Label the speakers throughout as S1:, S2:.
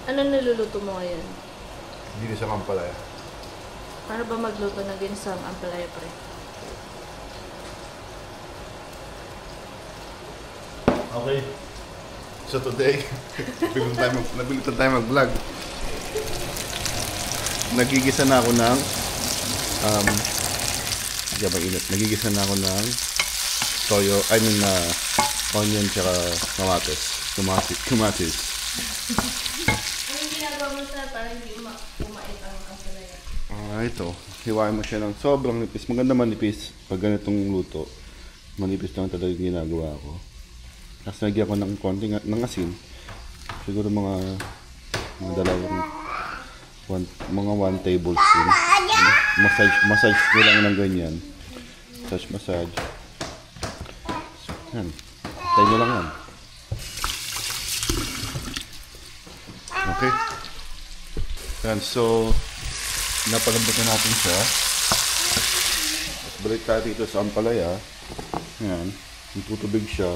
S1: Ano niluluto mo ngayon?
S2: Ginisang ampalaya.
S1: Paano ba magluto ng ginisang ampalaya, pre?
S2: Okay. So today, nabilitan tayo mag-vlog. Nagigisa na ako ng Nagigisa na ako ng toyo, onion tsaka kamatis.
S1: Anong ginagawa mo sa para hindi umait ang ampalaya?
S2: Ito. Hiwain mo siya ng sobrang nipis. Maganda manipis pag ganitong luto. Manipis lang talaga yung ginagawa ko. Tapos nagyan ko ng konting ng asin. Siguro mga dalawang 1 tablespoon. Massage ko lang ng ganyan. Massage. Yan. Tayo nyo lang yan. Okay. Yan. So, napalambot na natin siya. Tapos balik tayo dito sa ampalaya. Yan. Tutubig siya.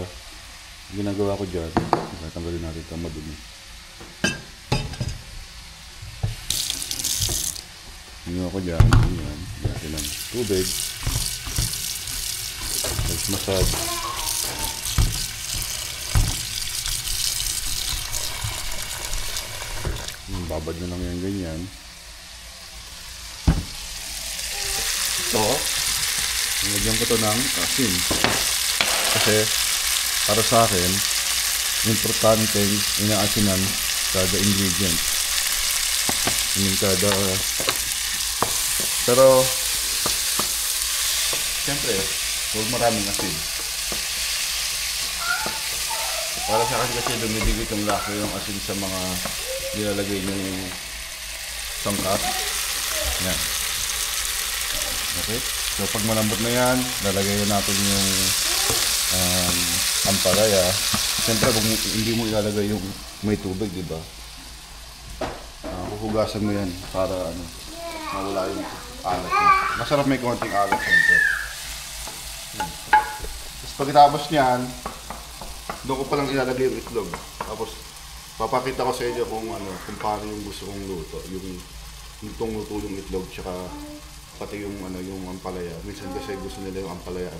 S2: Ginagawa ko dyan. Tanggalin natin ito madumi. Ginagawa ko dyan. Yan. Lagyan ng tubig. Tapos massage. Babad na lang yan ganyan. Ito. Nilagyan ko ito ng asin. Kasi para sa akin, importante inaasinan kada ingredient. Pero siyempre, huwag maraming asin. Para sa akin kasi dumidikit yung laki yung asin sa mga nilalagay yung sangkap. Yan. Okay? So pag malambot na yan, lalagay natin yung ampalaya. Siyempre kung hindi mo ilalagay yung may tubig, di ba? Huhugasan mo yan para mawala yung alat mo. Masarap may konting alat siyempre. Tapos pagkatapos niyan, doon ko palang ilalagay yung itlog. Tapos papakita ko sa inyo kung paano yung gusto kong luto. Yung lutong-luto yung itlog tsaka pati yung yung ampalaya. Minsan kasi gusto nila yung ampalaya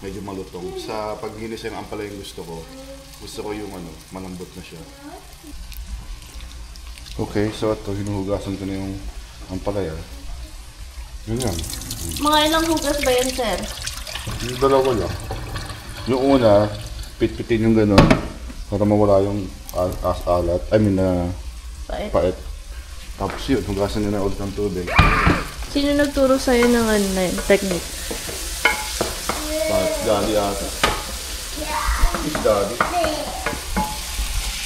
S2: medyo malutong. Sa pagginis yung ampalaya yung gusto ko yung malambot na siya. Okay, so ito hinuhugasan ko na yung ampalaya. Yun yan.
S1: Mga ilang hugas ba yan, sir?
S2: Yung dalawa lang. Yung una, pit-pitin yung gano'n para mawala yung alat. Pait. Tapos yun, hugasan nyo na ulit ng tubig.
S1: Sino nagturo sa'yo ng technique?
S2: Daddy ata. Is daddy.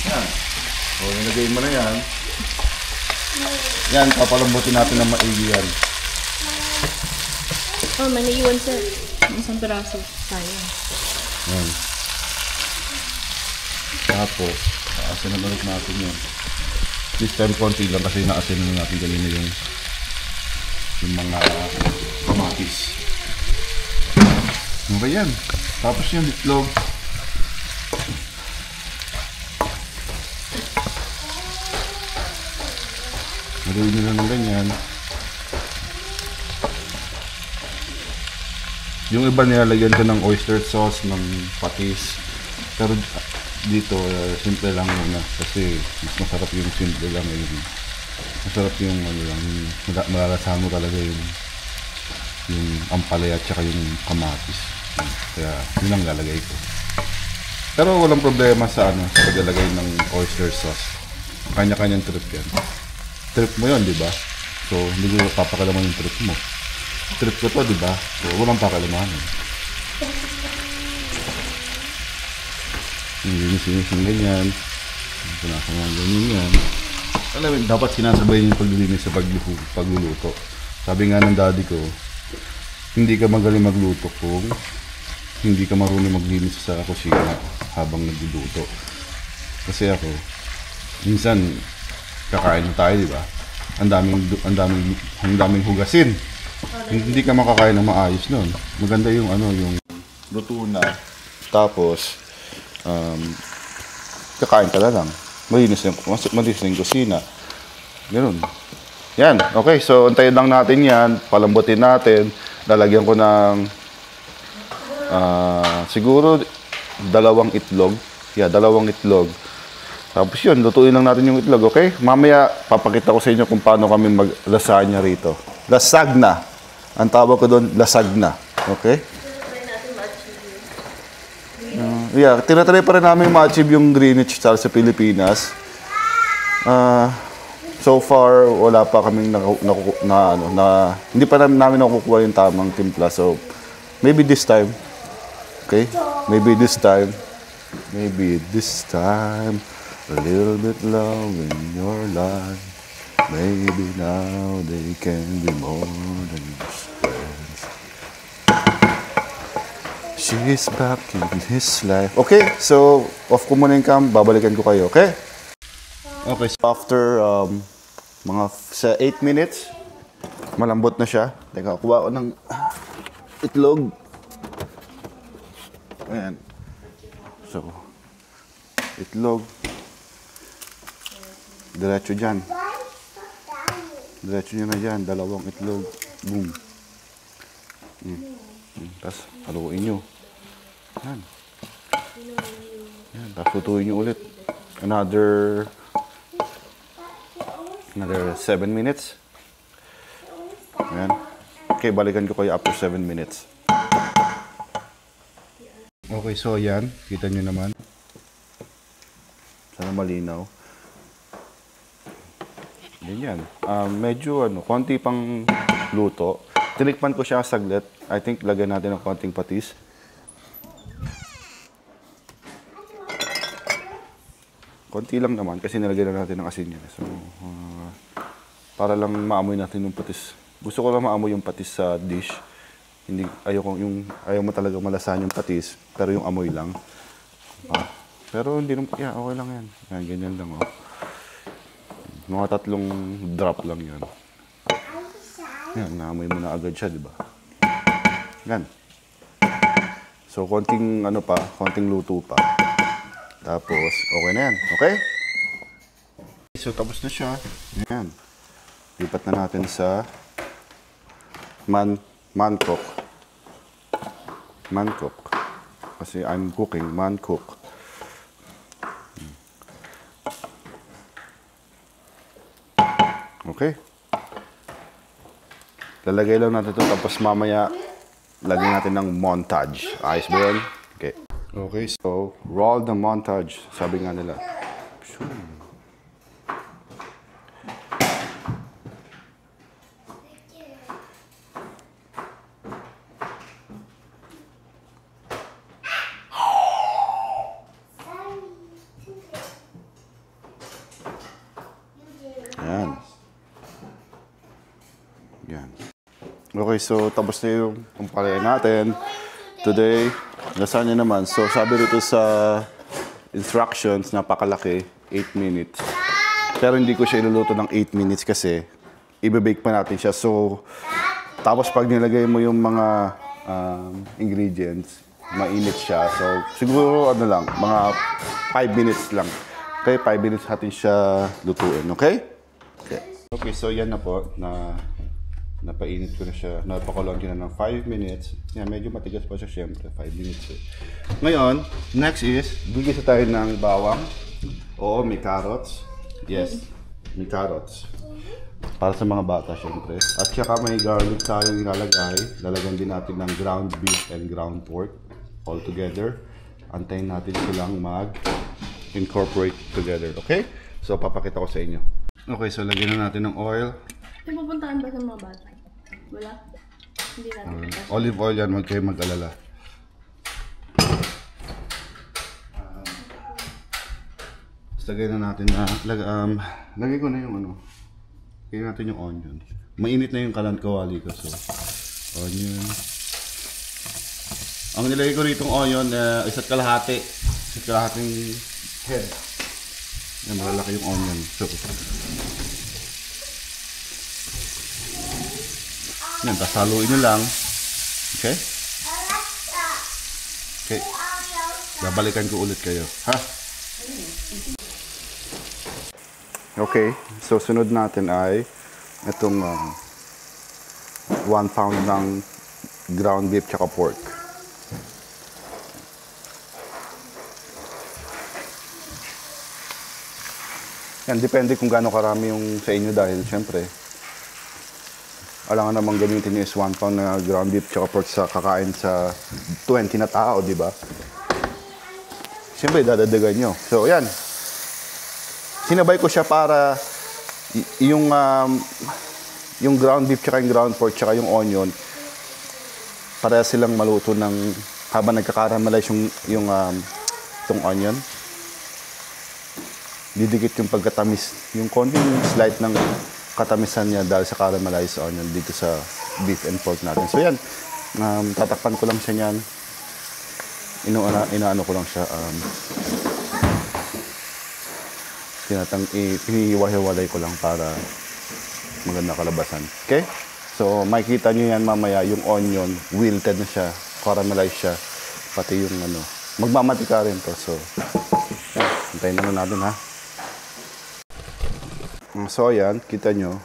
S2: Yan. O, nilagay mo na yan. Yan, papalambutin natin ng maigi yan.
S1: Oh, may naiwan, sir. Isang piraso. Sayang.
S2: Yan. Tapos, aasinan ulit natin yan. This time, konti lang kasi naasinan natin kanina yung mga kamatis. Okay yan. Tapos yung itlog. Haluin nyo lang ng ganyan. Yung iba nilalagyan ko ng oyster sauce, ng patis. Pero dito, simple lang muna. Kasi mas masarap yung simple lang. Masarap yung malalasahan mo talaga yung ampalaya at saka yung kamatis. Kaya yun ang lalagay ko. Pero walang problema sa paglalagay ng oyster sauce. Kanya-kanyang trip yan. Trip mo yun, di ba? So, hindi ko papakalaman yung trip mo. Trip ko to, di ba? So, walang pakalamanan. Linis-linis yung ganyan. Punasan yung ganyan yan. Alam mo, dapat sinasabay yung paglilinis sa pagluluto. Sabi nga ng daddy ko, hindi ka magaling magluto kung hindi ka marunong maglinis sa kusina habang nagluluto. Kasi ako, minsan kakain na tayo, di ba? Ang daming hugasin. Hindi ka makakain ng maayos noon. Maganda yung yung luto na. Tapos kakain ka na lang. malinis na yung kusina. Ganun. Yan. Okay, so antayin lang natin yan. Palambutin natin. Lalagyan ko ng siguro 2 itlog. Yeah, 2 itlog. Tapos yun, lutuin lang natin yung itlog, okay? Mamaya, papakita ko sa inyo kung paano kami mag-lasagna rito. Lasagna. Ang tawag ko doon, lasagna. Okay? Yeah, tinatry pa rin namin ma-achieve yung Greenwich style sa Pilipinas. So far, wala pa kaming hindi pa namin nakukuha yung tamang timpla. So, maybe this time. Okay? Maybe this time. Maybe this time. A little bit love in your life. Maybe now they can be more than just friends. She's back in his life. Okay, so off ko muna yung cam. Babalikan ko kayo, okay? Okay, so after mga 8 minutes, malambot na siya. Teka, kuha ko ng itlog. Ayan. So, itlog. Diretso dyan. Diretso nyo na dyan. 2 itlog. Boom. Tapos, haluin nyo. Yan. Yan. Tapos, lutuin nyo ulit. Another 7 minutes. Ayan. Okay, balikan ko kayo after 7 minutes. Okay, so yan. Kita nyo naman. Sana malinaw. Ganyan. Medyo konti pang luto. Tinikman ko siya saglit. I think lagyan natin ng konting patis. Konti lang naman kasi nilagyan na natin ng asin yan. So, para lang maamoy natin yung patis. Gusto ko lang maamoy yung patis sa dish. Hindi, ayaw mo talaga malasahan yung patis, pero yung amoy lang. Pero hindi naman, yeah, okay lang yan. Yan, ganyan lang, oh. Mga 3 drop lang yan. Yan, naamoy mo na agad siya, di ba? Yan. So, konting luto pa. Tapos, okay na yan. Okay? So, tapos na siya. Yan. Lipat na natin sa man-cook. Man-cook. Kasi I'm cooking, man-cook. Okay. Lalagay lang natin ito. Tapos mamaya, lagyan natin ng montage. Ayos ba yun? Okay. Okay, so, roll the montage. Sabi nga nila. Ayan. Yan. Okay, so tapos na yung umpalaya natin. Today, lasagna naman. So sabi dito sa instructions, napakalaki, 8 minutes. Pero hindi ko siya iluluto ng 8 minutes kasi i-bake pa natin siya. So, tapos pag nilagay mo yung mga ingredients, mainit siya. So, siguro mga 5 minutes lang. Okay, 5 minutes natin siya lutuin. Okay? Okay, so yan na po. Napainit ko na siya. Napakulong ko na ng 5 minutes. Yan, medyo matigas pa siya syempre. 5 minutes eh. Ngayon, next is, bigisa tayo ng bawang. Oo, may carrots. Yes, may carrots. Para sa mga bata syempre. At saka may garlic tayong ilalagay. Lalagyan din natin ng ground beef and ground pork. All together. Antayin natin silang mag-incorporate together. Okay? So, papakita ko sa inyo. Okay, so lagyan na natin ng oil.
S1: May pupuntahan ba sa mga bata? Wala? Hindi natin.
S2: Olive oil yan, huwag kayo mag-alala. Lagay na natin na, lagay ko na yung lagay natin yung onion. Mainit na yung kalan kawali ko, so, onion. Ang nilagay ko rito yung onion, isa't kalahating head. Yan, malalaki yung onion. So, yan, tapos haluin nyo lang. Okay? Okay. Babalikan ko ulit kayo. Ha? Okay, so sunod natin ay itong 1 pound ng ground beef tsaka pork. Yan, depende kung gaano karami yung sa inyo dahil syempre, alam nga namang gamitin nyo is 1 pound na ground beef tsaka pork sa kakain sa 20 na tao, di ba? Siyempre, dadadagan nyo. So, yan. Sinabay ko siya para yung ground beef tsaka yung ground pork tsaka yung onion, para silang maluto ng habang nagkakaramalize yung itong onion. Didikit yung pagkatamis, yung konting slight ng katamisan niya dahil sa caramelized onion dito sa beef and pork natin. So yan, tatakpan ko lang siya niyan. Inaano ko lang siya, pinihiwa-hiwalay ko lang para maganda kalabasan. Okay? So makikita nyo yan mamaya, yung onion, wilted na siya, caramelized siya, pati yung magmamatika rin to. So, yan, hintayin na natin ha. So ayan, kita nyo,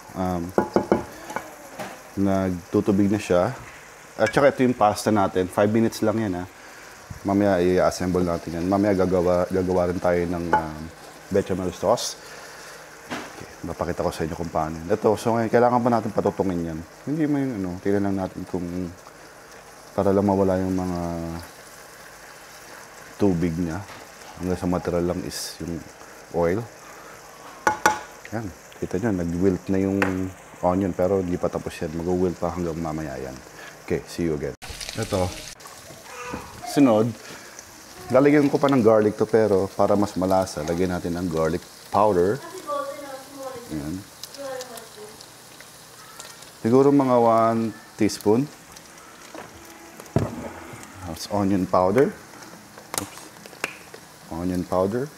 S2: nagtutubig na siya. At saka ito yung pasta natin, 5 minutes lang yan ha. Mamaya i-assemble natin yan. Mamaya gagawa rin tayo ng bechamel sauce. Okay, mapakita ko sa inyo kung paano. Ito, so ngayon, kailangan pa natin patutungin yan. Hindi mo yung tingnan lang natin kung para lang mawala yung mga tubig niya. Hanggang sa material lang is yung oil. Yan, kita nyo, nag-wilt na yung onion pero hindi pa tapos yan. Mag-wilt pa hanggang mamaya yan. Okay, see you again. Ito, sunod, lalagyan ko pa ng garlic to pero para mas malasa, lagyan natin ng garlic powder. Yan. Siguro mga 1 teaspoon. That's onion powder. Oops. Onion powder.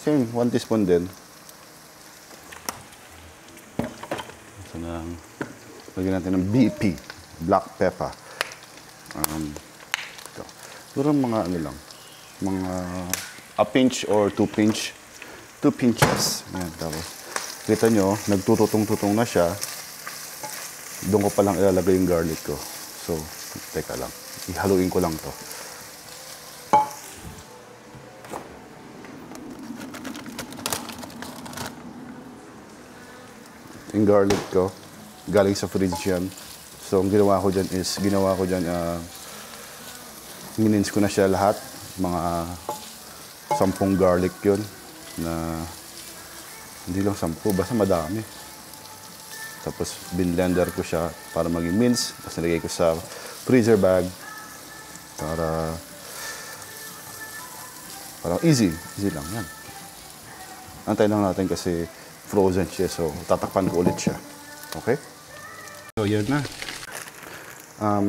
S2: Same, 1 teaspoon din. Lagyan natin ng BP, black pepper. Siguro mga lang, mga a pinch or 2 pinches. Ayan, tapos, kita nyo, nagtututong-tutong na siya. Doon ko palang ilalagay yung garlic ko. So, teka lang, ihaluin ko lang to. Yung garlic ko, galing sa fridge yan. So, ang ginawa ko dyan is, minins ko na siya lahat. Mga 10 garlic yun. Na, hindi lang 10, basta madami. Tapos, binlender ko siya para maging mince. Tapos, nilagay ko sa freezer bag. Para easy lang yan. Antayin lang natin kasi frozen siya. So, tatakpan ko ulit siya. Okay? So, yan na.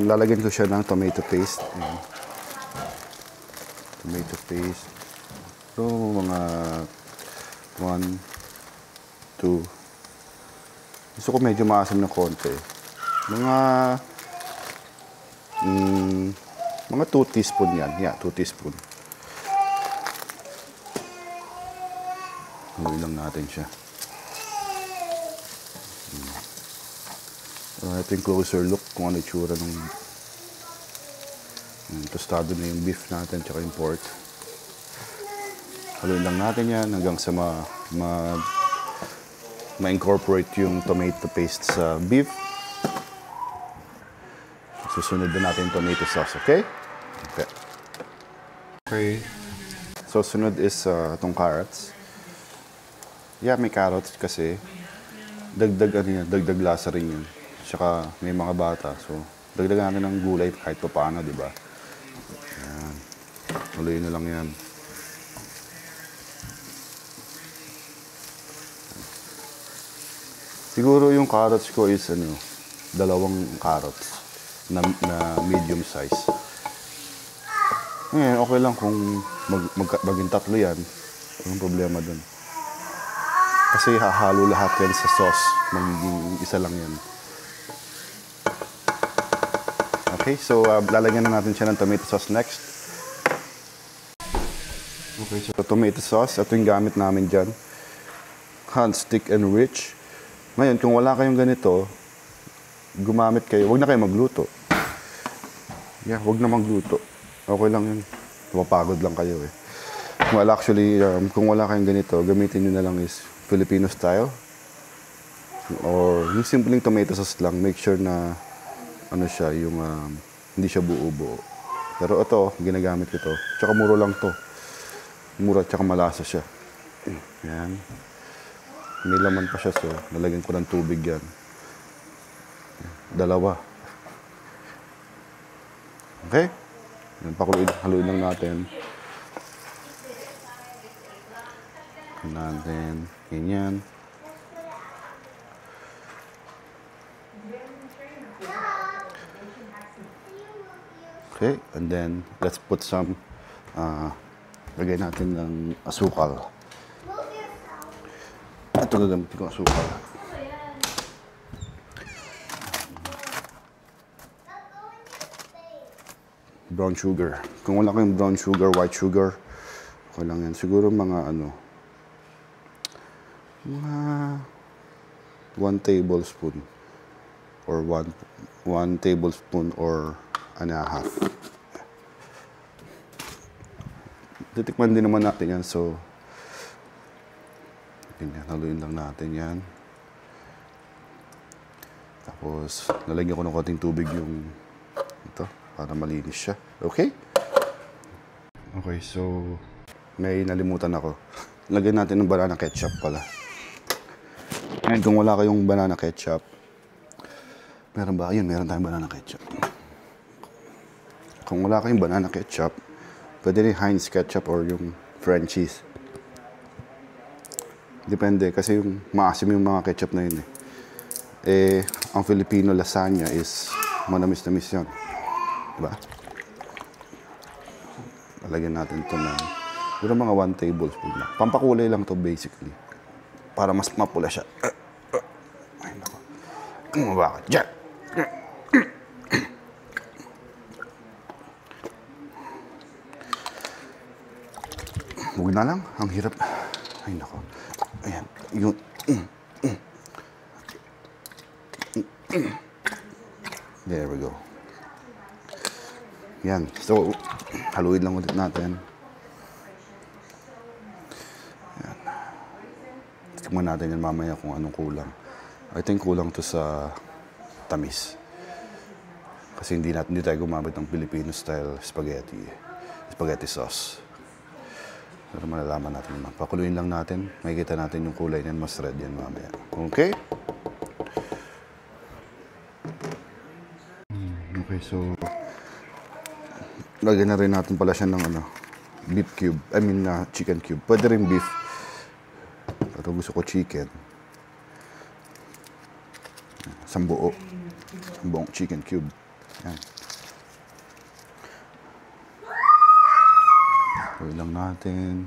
S2: Lalagyan ko siya ng tomato paste. Ayan. Tomato paste. So, mga 1, 2. Gusto ko medyo maasim na konti. Mga 2 teaspoon yan. Yeah, 2 teaspoon. Huwag lang natin siya. Ito yung closer look kung ano itsura ng tostado na yung beef natin tsaka yung pork. Haluin lang natin yan hanggang sa ma-incorporate yung tomato paste sa beef. Susunod na natin yung tomato sauce, okay? Okay. So, sunod is itong carrots. Yeah, may carrots kasi dagdag lasa rin yun. Tsaka may mga bata. So, dagdagan natin ng gulay kahit pa paano, di ba? Ayan. Tuloy na lang yan. Siguro yung carrots ko is 2 carrots na medium size. Ngayon, okay lang kung maging 3 yan. Walang problema dun. Kasi hahalo lahat yan sa sauce. Magiging isa lang yan. Okay, so lalagyan na natin siya ng tomato sauce next. Okay, so tomato sauce, ito yung gamit namin dyan. Hunt Stick and Rich. Ngayon, kung wala kayong ganito, gumamit kayo, huwag na kayo magluto. Yeah, huwag na magluto. Okay lang yun. Mapagod lang kayo eh. Well, actually, kung wala kayong ganito, gamitin nyo na lang is Filipino style. Or yung simpleng tomato sauce lang. Make sure na ano siya, yung hindi siya buo-buo. Pero ito, ginagamit ko ito. Tsaka muro lang to. Mura tsaka malasa siya. Yan. May laman pa siya, so nalagyan ko ng tubig yan. 2. Okay? Haluin lang natin. Ganyan. Okay, and then let's put some lagay natin ng asukal. Ito gagamitin ko asukal. Brown sugar. Kung wala kayong brown sugar, white sugar, okay lang yan. Siguro mga 1 tablespoon or 1 tablespoon or 1.5. Titikman din naman natin yan, so ganyan, haluin lang natin yan. Tapos lalagyan ko ng konting tubig yung ito para malinis siya. Okay? Okay, so may nalimutan ako. Lagyan natin ng banana ketchup pala. And kung wala kayong banana ketchup, meron ba? Ayun, meron tayong banana ketchup. Kung wala kayong banana ketchup, pwede rin Heinz ketchup or yung Frenchies. Depende, kasi yung maasim yung mga ketchup na yun eh. Ang Filipino lasagna is manamis-namis yun. Diba? Lalagyan natin ito ng siguro mga 1 tablespoon lang. Pampakulay lang to basically. Para mas mapula siya. Ay, nako. Bakit? Diyan! Huwag na lang. Ang hirap. Ay, nako. Ayan. Yun. There we go. Yan. So, haluin lang ulit natin. Yan. Tingnan natin yan mamaya kung anong kulang. I think kulang to sa tamis. Kasi hindi tayo gumamit ng Filipino style spaghetti sauce. Pero malalaman natin naman. Pakuluin lang natin. Makikita natin yung kulay niyan. Mas red yan mamaya. Okay? Okay, so lagyan na rin natin pala siya ng beef cube. Chicken cube. Pwede rin beef. Pero gusto ko chicken. Isang buong chicken cube. Yan. Pwede lang natin.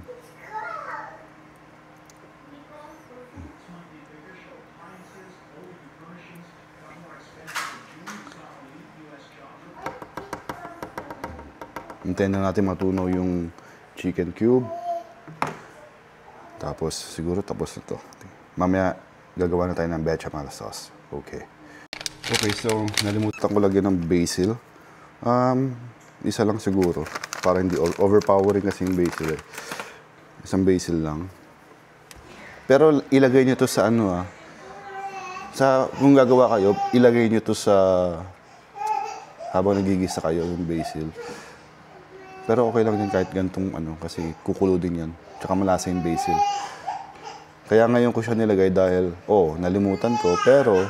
S2: Hintayin na natin matunaw yung chicken cube. Tapos, siguro tapos na to. Mamaya, gagawa na tayo ng bechamel sauce. Okay. Okay, so, nalimutan ko lagyan ng basil. Isa lang siguro. Para hindi overpowering kasi yung basil eh. Isang basil lang. Pero, ilagay nyo to sa kung gagawa kayo, ilagay nyo to sa habang nagigisa kayo yung basil. Pero okay lang din kahit gantong kasi kukulo din yan. Tsaka malasa yung basil. Kaya ngayon ko siya nilagay dahil, nalimutan ko. Pero,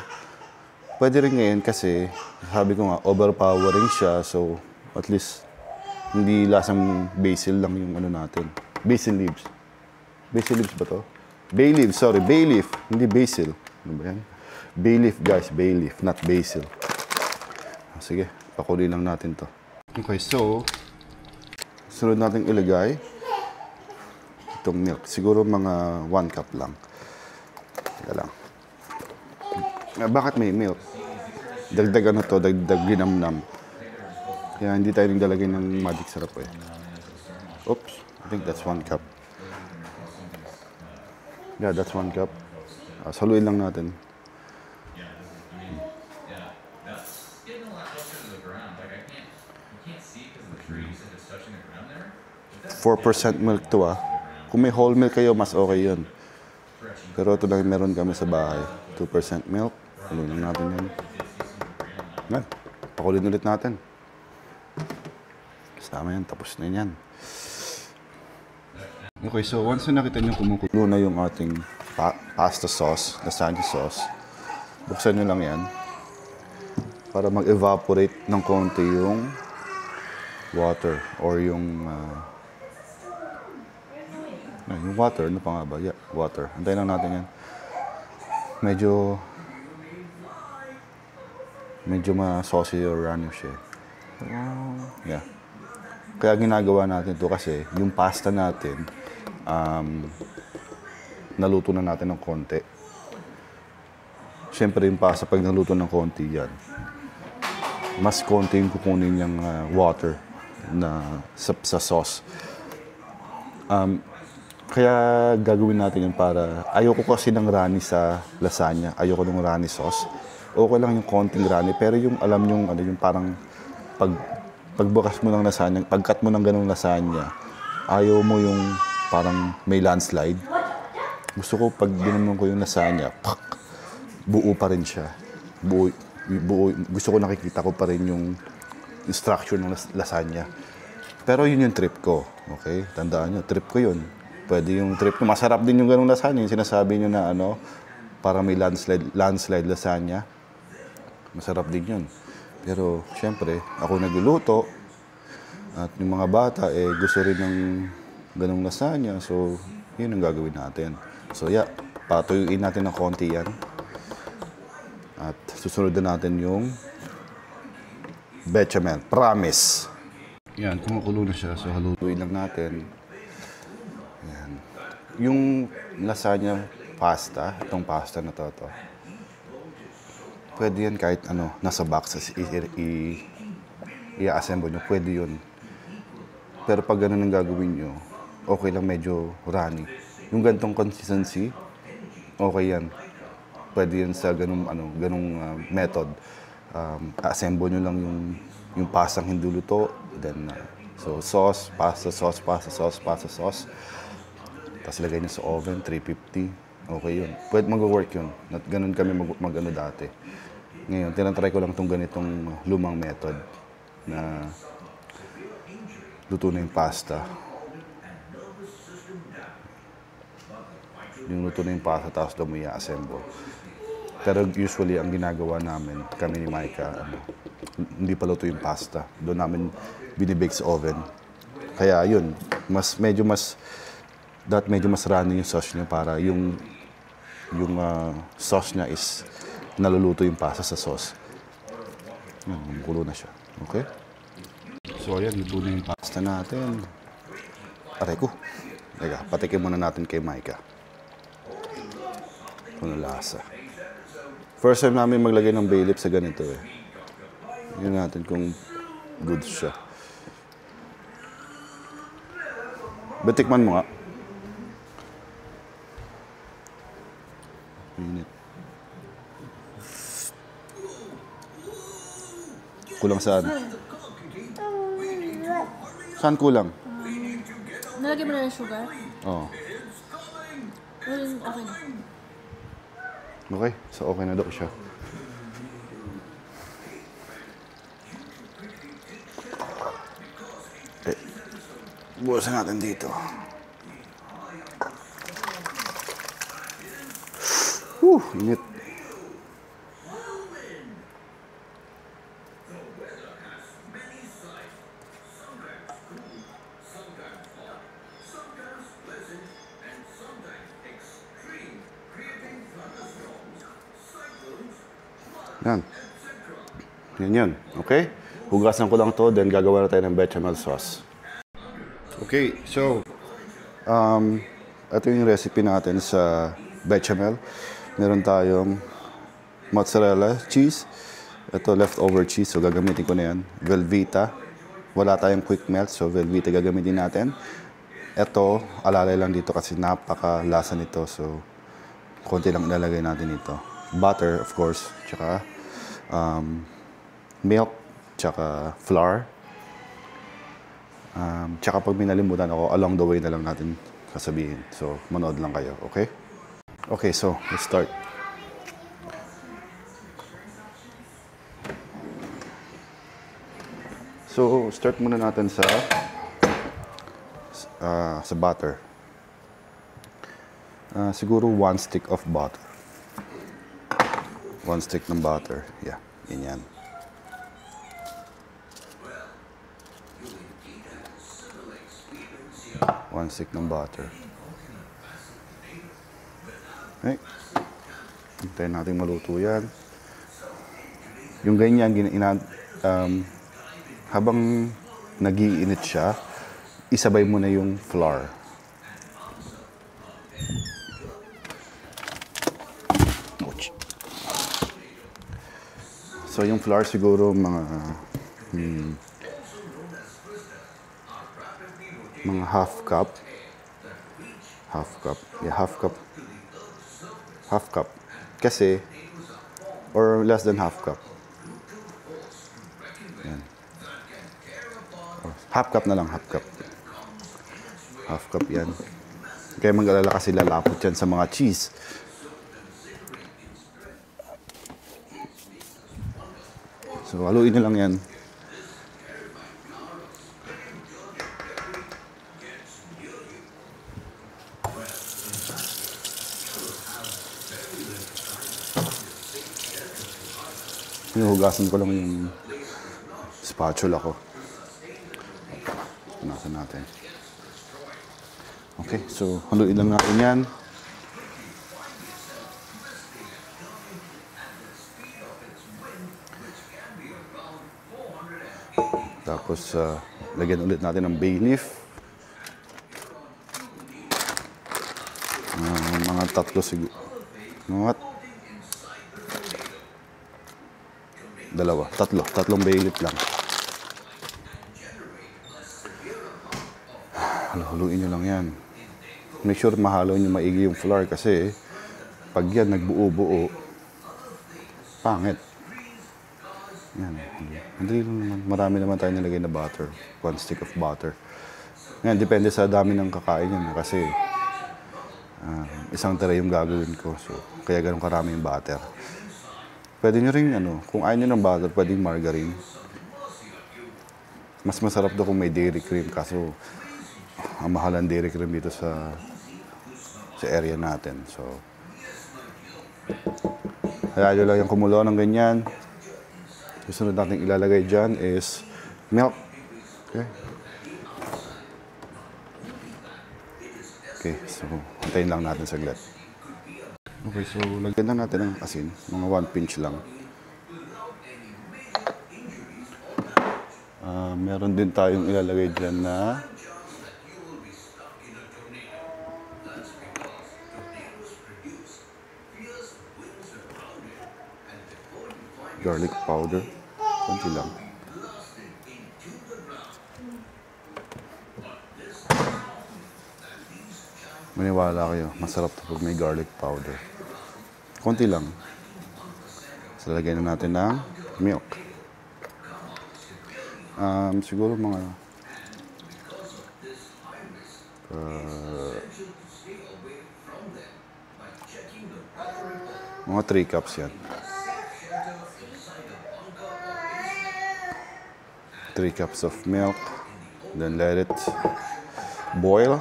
S2: pwede rin ngayon kasi, sabi ko nga, overpowering siya. So, at least, hindi lasang basil lang yung natin. Basil leaves. Basil leaves ba to? Bay leaves, sorry. Bay leaf. Hindi basil. Ano ba yan? Bay leaf, guys. Bay leaf, not basil. Sige, pakuloy lang natin to. Okay, so, sunod natin ilagay itong milk. Siguro mga 1 cup lang. Teka lang. Bakit may milk? Dagdag dagdag ginamnam. Kaya hindi tayo naglalagay ng magic syrup eh. Oops, I think that's 1 cup. Yeah, that's 1 cup. Saluin lang natin.
S3: Yeah, this is, I mean, yeah, that's getting a lot closer to the ground. Like you can't see because of the trees if it's touching the ground there. But that's
S2: 4% milk to Kung may whole milk kayo, mas okay yun.
S3: stretching.
S2: Pero ito lang meron kami sa bahay. 2% milk. Saluin lang natin yan. Yan. Pakulin ulit natin. Tama yan. Tapos na yan. Okay, so once na nakita nyo kumukulo na yung ating pasta sauce, lasagna sauce, buksan nyo lang yan para mag-evaporate ng konti yung water or yung water, ano pa nga ba? Yeah, water. Antayin lang natin yan. Medyo ma-saucy or runny siya. Yeah. Kaya ginagawa natin ito kasi yung pasta natin, naluto na natin ng konti. Siyempre yung pasta, pag naluto ng konti yan, mas konti yung kukunin niyang water na sa sauce. Kaya gagawin natin yun para, ayoko kasi ng runny sa lasagna, ayoko ng runny sauce. Okay lang yung konting runny, pero yung alam yung, yung parang pagbukas mo ng lasagna, pagkat mo ng ganung lasagna, ayaw mo yung parang may landslide. Gusto ko pag ginanong ko yung lasagna, buo pa rin siya. Buo, gusto ko nakikita ko pa rin yung structure ng lasagna. Pero yun yung trip ko. Okay? Tandaan nyo, trip ko yun. Pwede yung trip ko. Masarap din yung ganung lasagna. Yung sinasabi nyo na para may landslide lasagna. Masarap din yun. Pero, syempre, ako nagluluto. At yung mga bata, gusto rin ng ganung lasagna. So, yun ang gagawin natin. So, yeah. Patuyuin natin ng konti yan. At susunod na natin yung bechamel. Promise. Yan, kumukulo na siya. So, halutuin lang natin. Yan. Yung lasagna pasta, itong pasta na to. Pwede yan kahit nasa box, i-assemble nyo. Pwede yun. Pero pag ganun ang gagawin nyo, okay lang medyo runny. Yung ganitong consistency, okay yan. Pwede yan sa ganung method. Assemble nyo lang yung pasang hindi luto. Then, so sauce, pasta sauce, pasta sauce, pasta sauce. Tapos lagay nyo sa oven, 350. Okay yun. Pwede mag-work yun. Ganun kami mag-ano dati. Ngayon, tinatry ko lang itong ganitong lumang method na luto na yung pasta. Yung luto na yung pasta, tapos daw mo i-assemble. Pero usually, ang ginagawa namin, kami ni Micah, hindi pa luto yung pasta. Doon namin binibake sa oven. Kaya yun, medyo mas runny yung sauce niya para yung sauce niya is naluluto yung pasta sa sauce. Yan, kulo na siya. Okay? So, ayan, luto na yung pasta natin. Aray ko. Teka, patikin muna natin kay Micah. Kung lasa. First time namin maglagay ng bay leaf sa ganito eh. Yun natin kung good siya. Batikman mo nga. Init. Kulang saan? Saan kulang?
S1: Nalagyan mo na ng sugar?
S2: Oo.
S1: Well, okay na.
S2: Okay, so okay na daw siya. Okay. Buwasan natin dito. Init. Yan. Yan yun. Okay? Hugasan ko lang to, then gagawa na tayo ng bechamel sauce. Okay, so, ito yung recipe natin sa bechamel. Meron tayong mozzarella cheese. Ito, leftover cheese, so gagamitin ko na yan. Velveeta. Wala tayong quick melt, so Velveeta gagamitin natin. Ito, alalay lang dito kasi napakalasa nito, so konti lang ilalagay natin ito. Butter, of course, tsaka milk, tsaka flour. Tsaka pag may nalimutan ako, along the way na lang natin sasabihin. So, manood lang kayo, okay? Okay, so, let's start. So, start muna natin sa butter. Siguro 1 stick of butter. 1 stick ng butter. Yeah, ganyan. One stick ng butter. Okay. Hintayin natin maluto yan. Yung ganyan, habang nag-iinit siya, isabay mo na yung flour. So yung flour siguro mga half cup. Yeah, half cup. Kasi, or less than half cup. Yan. Half cup na lang, half cup. Half cup yan. Kaya mag-alala kasi lalapot yan sa mga cheese. So, haluin na lang yan. Hinuhugasan ko lang yung spatula ko. Punasan natin. Okay, so haluin lang natin yan. Tapos, lagyan ulit natin ng bay leaf. Mga tatlo siguro. Tatlong bay leaf lang. Haluin nyo lang yan. Make sure mahalo nyo maigi yung flour kasi pag yan nagbuo-buo, pangit. Yan. Hindi lang naman. Marami naman tayo nilagay na butter. 1 stick of butter. Yan, depende sa dami ng kakain yan. Kasi isang tray yung gagawin ko. So, kaya ganun karami yung butter. Pwede nyo rin, kung ayaw nyo ng butter, pwedeng margarine. Mas masarap daw kung may dairy cream. Kaso, ang mahal ang dairy cream dito sa area natin. So, kaya nyo lang yung kumulo ng ganyan. Susunod natin ilalagay dyan is milk. Okay. Okay, so, hintayin lang natin saglit. Okay, so lagyan na natin ng asin. Mga 1 pinch lang. Meron din tayong ilalagay dyan na garlic powder. Kunti lang. Maniwala kayo, masarap ito pag may garlic powder. Kunti lang. So, lagyan na natin ng milk. Siguro mga 3 cups yan. 3 cups of milk. Then let it boil.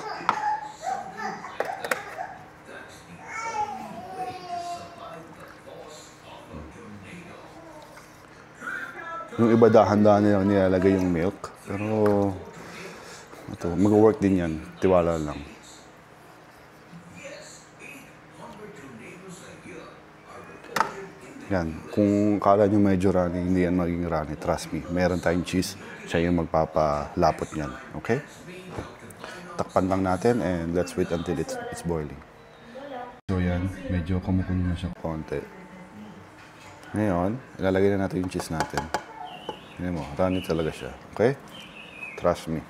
S2: Yung iba dahan-dahan nilang nilalagay yung milk. Pero, mag-work din yan. Tiwala lang. Yan. Kung kala nyo medyo runny, hindi yan maging runny. Trust me. Meron tayong cheese. Siya yung magpapalapot niyan. Okay? Takpan lang natin and let's wait until it's boiling. So yan. Medyo kumukulo na siya konti. Ngayon, ilalagay na natin yung cheese natin. Hindi mo, runny talaga siya. Okay? Trust me.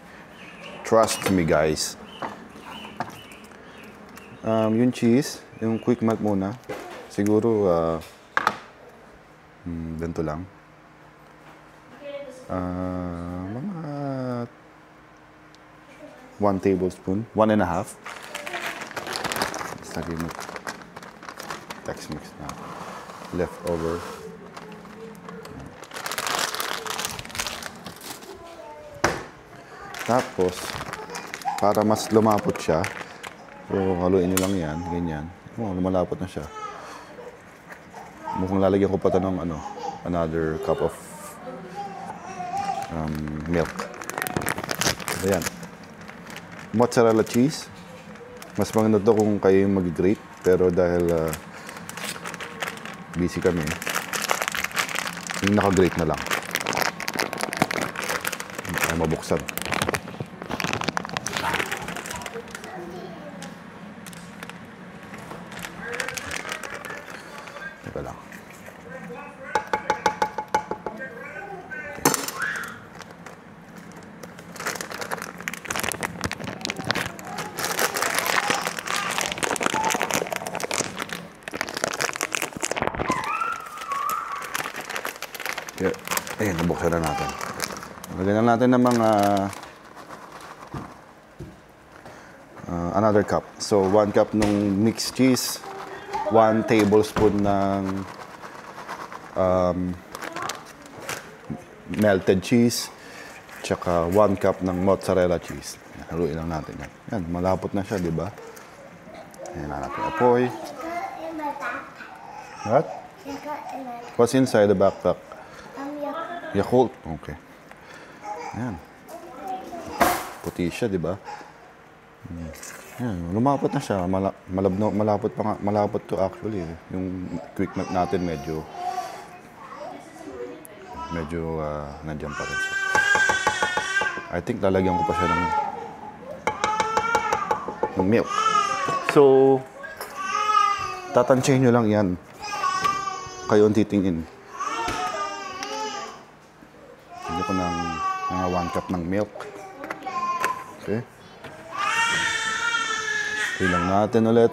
S2: Trust me, guys. Yung cheese, yung quick melt muna. Siguro, ganito lang. Mga 1 tablespoon, 1.5. Lagay mo Tex mix na leftover. Tapos, para mas lumapot siya, so haluin nyo lang yan, ganyan. Oh, lumalapot na siya. Mukhang lalagyan ko pa ito ng another cup of milk. Ayan. Mozzarella cheese. Mas maganda to kung kayo yung mag-grate. Pero dahil busy kami, yung naka-grate na lang. Hindi tayo mabuksan. Teka lang. Ayan, nabuksan na natin. Lagyan na natin ng mga another cup. So, 1 cup ng mixed cheese, 1 tablespoon ng melted cheese, tsaka 1 cup ng mozzarella cheese. Haluin lang natin yan. Yan, malapot na siya, di ba? Ayan na natin apoy. What? What's inside the backpack? Yakult. Okay. Ayan. Puti siya, di ba? Ayan, lumapot na siya. Malapot to actually. Yung quick melt natin medyo nandiyan pa rin siya. I think lalagyan ko pa siya ng milk. So, tatansyahin nyo lang yan. Kayo ang titingin. Lagyan ko ng mga 1 cup ng milk. Okay. Okay lang natin ulit.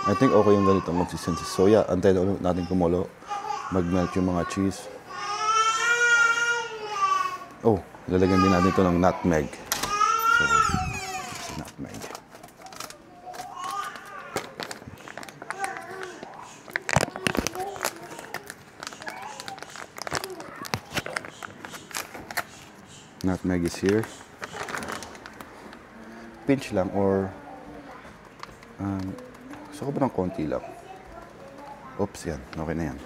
S2: I think okay yung ganitong consistency. So yeah, antay na ulit natin kumulo. Mag-melt yung mga cheese. Oh, lalagyan din natin ito ng nutmeg. So, nutmeg. Nutmeg is here. Pinch lang or gusto ko ba ng konti lang? Oops, yan. Okay na yan.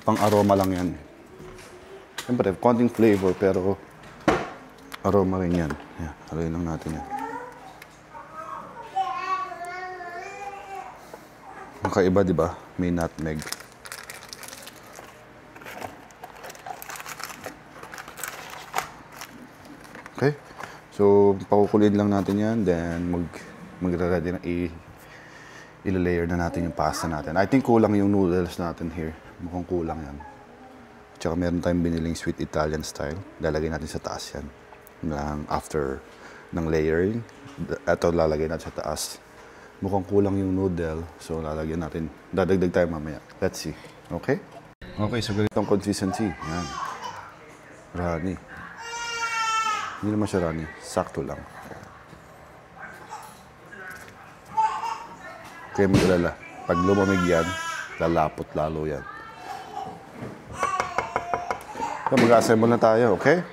S2: Pang-aroma lang yan. Siyempre, konting flavor pero aroma rin yan. Yan, haluin lang natin yan. Makaiba, di ba? May nutmeg. Okay? So, pakukulin lang natin yan. Then, mag-ready na i-layer na natin yung pasta natin. I think kulang yung noodles natin here. Mukhang kulang yan. Tsaka meron tayong biniling sweet Italian style. Lalagay natin sa taas yan. After ng layering. Ito lalagay natin sa taas. Mukhang kulang yung noodle. So, lalagyan natin. Dadagdag tayo mamaya. Let's see. Okay? Okay, so ganitong consistency. Yan. Runny. Hindi naman siya runny. Sakto lang. Kaya mag-alala. Pag lumamig yan, lalapot lalo yan. So, mag-assemble na tayo, okay?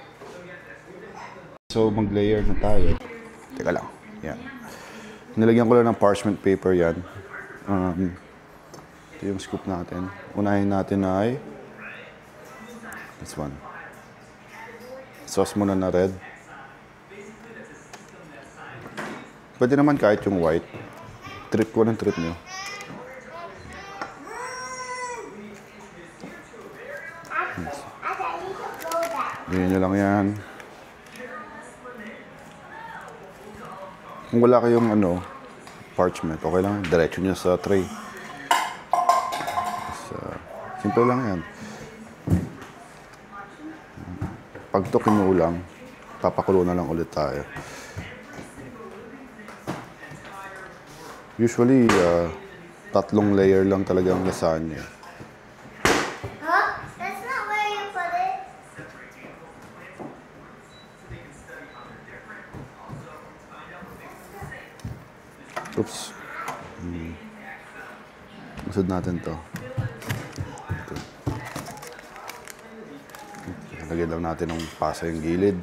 S2: So, mag-layer na tayo. Teka lang. Yan. Nilagyan ko lang ng parchment paper yan. Ito yung scoop natin. Unahin natin ay this one. Sauce muna na red. Pwede naman kahit yung white. Trip ko ng trip nyo. Ganyan nyo lang yan. Kung wala kayong parchment, okay lang. Diretso nyo sa tray. Simple lang yan. Pag ito kinulang, papakulo na lang ulit tayo. Usually, tatlong layer lang talaga ang lasagna.
S4: Huh? That's not where you put it.
S2: Oops. Usod natin to. Ito. Lagyan lang natin ng pasa yung gilid.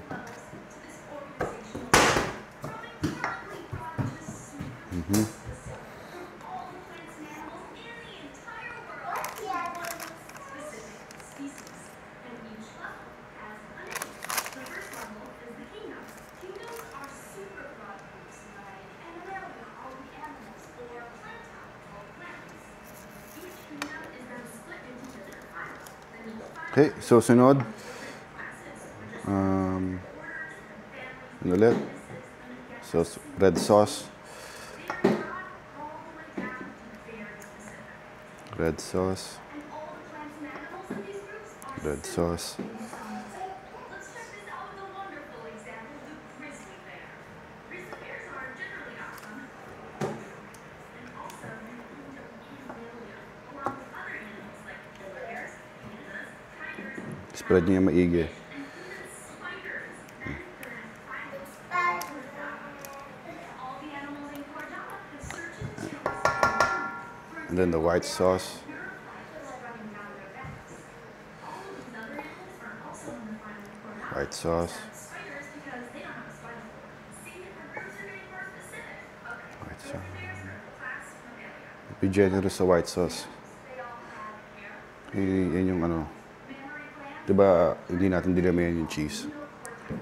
S2: Okay, so sunod. Ano ulit? Red sauce. Red sauce. Red sauce. Spread niya maigi. And then the white sauce. White sauce. White sauce. Be generous sa white sauce. Yan yung ano. Diba, hindi natin dinamayan yung cheese. Okay.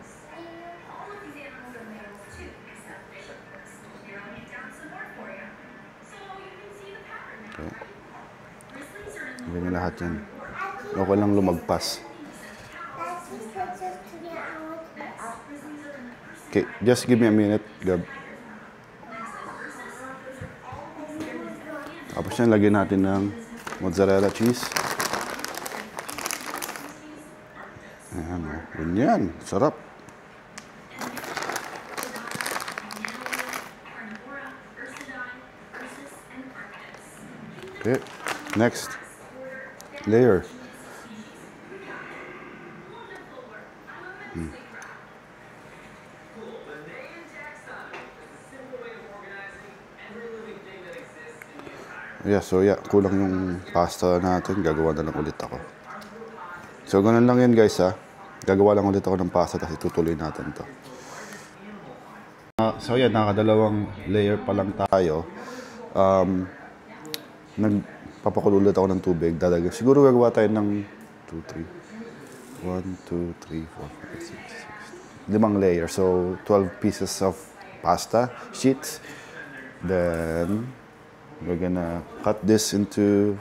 S2: Ganyan lahat yan. Okay lang lumagpas. Okay, just give me a minute, Gab. Tapos yan, lagyan natin ng mozzarella cheese. Ayan, ganyan. Sarap. Okay, next layer. Yeah, kulang yung pasta natin. Gagawa na lang ulit ako. So, ganun lang yan guys ha. Gagawa lang ulit ako ng pasta tapos itutuloy natin to. So yan, nakadalawang layer pa lang tayo. Nagpapakulo ulit ako ng tubig. Siguro gagawa tayo ng 2, 3. 1, 2, 3, 4, 5, 6, 6. 5 layer. So, 12 pieces of pasta sheets. Then, we're gonna cut this into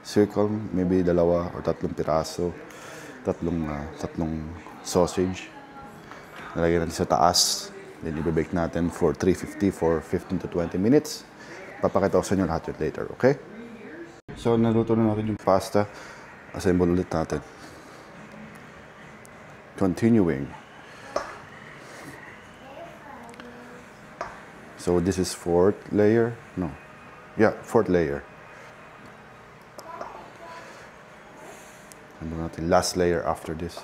S2: circle, maybe 2 or 3 piraso. Tatlong sausage. Nalagyan natin sa taas. Then, i-bake natin for 350 for 15 to 20 minutes. Papakita ko sa inyo lahat yun later, okay? So, naluto na natin yung pasta. Assemble ulit natin. Continuing. So, this is 4th layer. No. Yeah, 4th layer. And then last layer after this.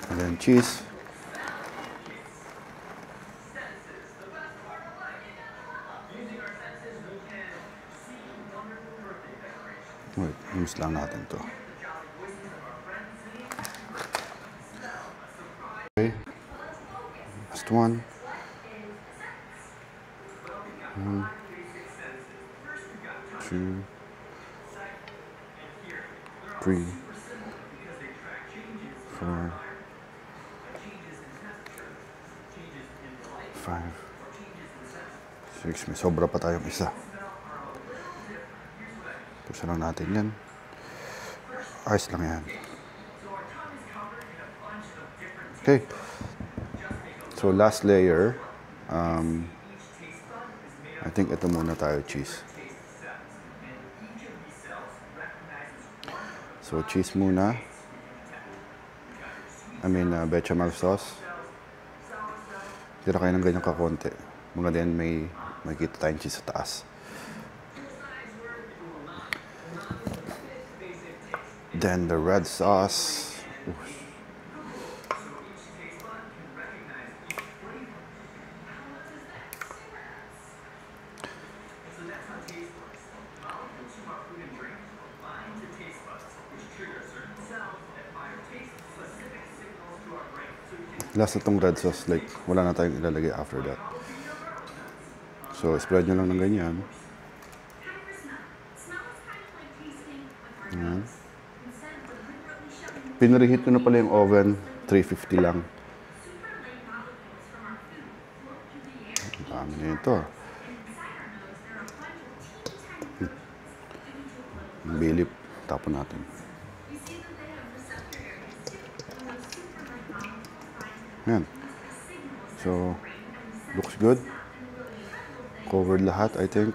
S2: And then cheese. Wait, mix lang natin to. Okay. Last one. 1, 2, 3, 4, 5, 6. May sobra pa tayong isa. Pusa lang natin yan. Ayos lang yan. Okay. So last layer, I think ito muna tayo, cheese. So cheese muna. Bechamel sauce. Tira kayo ng ganyan kakonti. Mga din may makikita tayong cheese sa taas. Then the red sauce. Oof. Last na itong red sauce, like, wala na tayong ilalagay after that. So, spread nyo lang ng ganyan. Ayan. Pinreheat ko na pala yung oven, 350 lang. Ang dami na ito. Ang bilip, tapon natin. Ayan. So, looks good. Covered lahat, I think.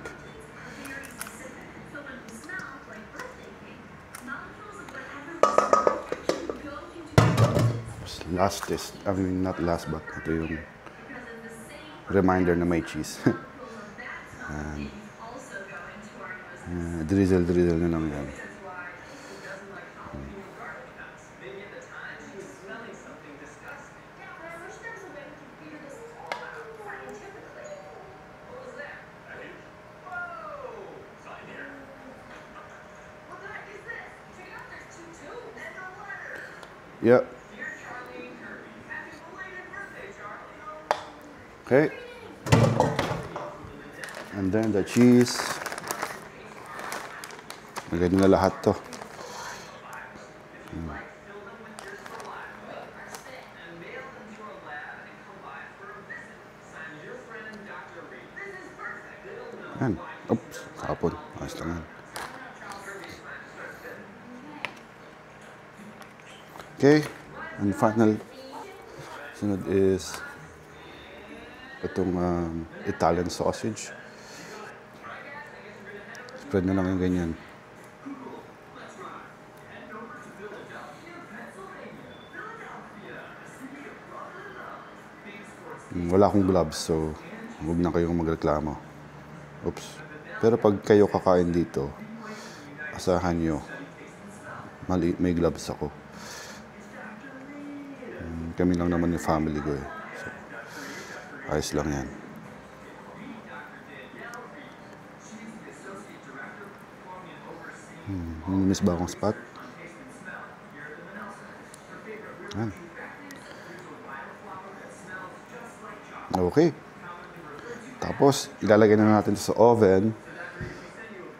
S2: Last test. I mean, not last, but ito yung reminder na may cheese. Drizzle na lang yan. Yeah. Okay. And then the cheese. Lagay na lahat to. Yan. Oops. Tapon. Ayos lang yan. Okay, and final sunod is itong Italian sausage. Spread na lang yung ganyan. Wala akong gloves, so huwag na kayong magreklamo. Oops. Pero pag kayo kakain dito, asahan nyo, may gloves ako. Kami lang naman yung family ko eh. So, ayos lang yan. Miss ba akong spot? Yan. Okay. Tapos, ilalagay na natin sa oven.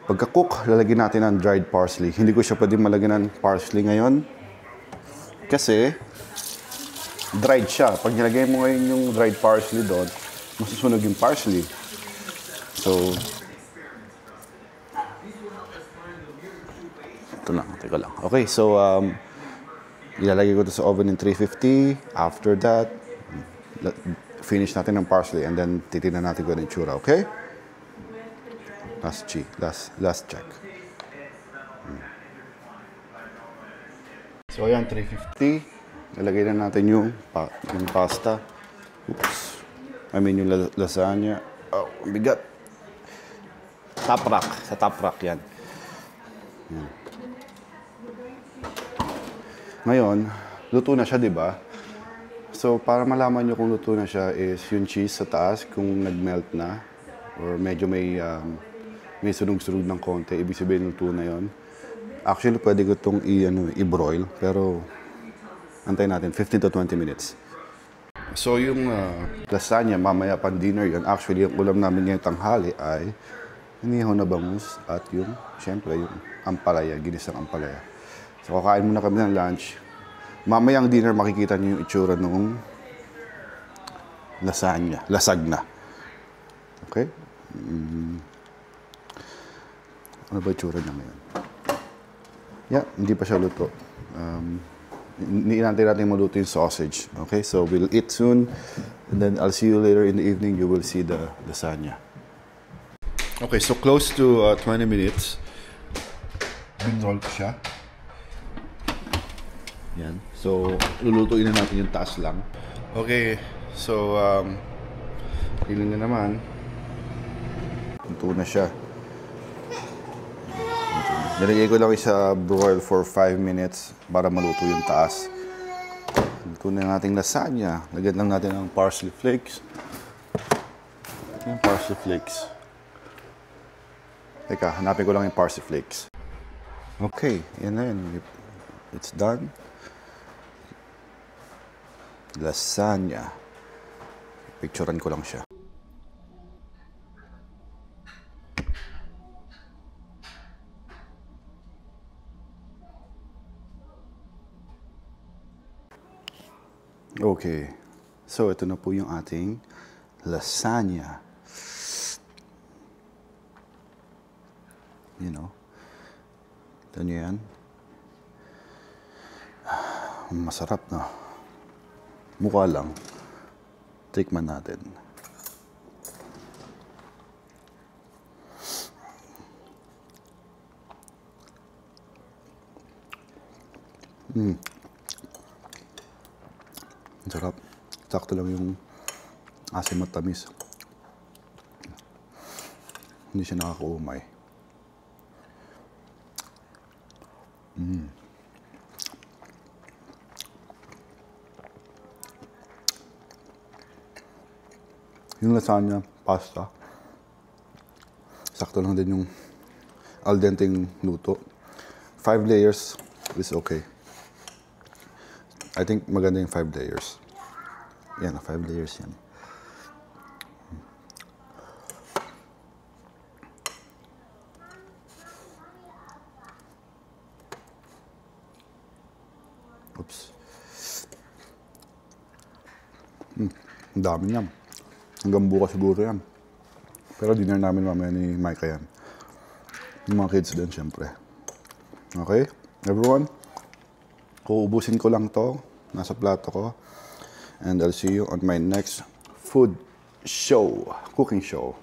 S2: Pagka-cook, lalagyan natin ng dried parsley. Hindi ko siya pwede malagyan ng parsley ngayon. Kasi, dried siya. Pag nilagay mo ngayon yung dried parsley doon, masusunog yung parsley. So, ito lang, teka lang. Okay, so, ilalagay ko ito sa oven in 350. After that, finish natin ng parsley and then titignan natin kung ano yung tsura, okay? Last check. So, ayan, 350. Nalagay na natin yung pasta. Oops. I mean yung lasagna. Oh, bigat. Top rack. Sa top rack yan. Ngayon, luto na siya, di ba? So, para malaman nyo kung luto na siya is yung cheese sa taas, kung nag-melt na. Or medyo may sunog-sunog ng konti. Ibig sabihin luto na yon. Actually, pwede ko itong i-broil. Pero, antayin natin, 15 to 20 minutes. So yung lasagna, mamaya pang dinner yan. Actually, yung ulam namin ngayong tanghali ay inihaw na bangus at yung, syempre, yung ampalaya, ginisang ampalaya. So kakain muna kami ng lunch. Mamaya ang dinner, makikita niyo yung itsura ng lasagna, lasagna. Okay? Ano ba itsura niya ngayon? Yeah, hindi pa siya luto. Niinantay natin maluto yung sausage. Okay, so we'll eat soon. And then I'll see you later in the evening. You will see the lasagna. Okay, so close to 20 minutes. Binroll ko siya. Yan. So, lulutuin na natin yung taas lang. Okay, so, tingnan na naman. Luto na siya. Nilagay ko lang sa broil for 5 minutes para maluto yung taas. Luto na yung ating lasagna. Lagyan lang natin ng parsley flakes. Yung parsley flakes. Teka, hanapin ko lang yung parsley flakes. Okay, yan na yun. It's done. Lasagna. Picturean ko lang siya. Okay. So, ito na po yung ating lasagna. You know. Ito nyo yan. Masarap na. Mukha lang. Tikman natin. Sarap. Sakto lang yung asim at tamis. Hindi siya nakakaumay. Yung lasagna, pasta. Sakto lang din yung al denteng luto. 5 layers is okay. I think maganda yung 5 layers. Yan, 5 layers yan. Oops. Ang dami niyan. Hanggang bukas siguro yan. Pero dinner namin mamaya ni Micah yan. Yung mga kids din, syempre. Okay? Everyone? Uubusin ko lang to. Nasa plato ko. And I'll see you on my next food show. Cooking show.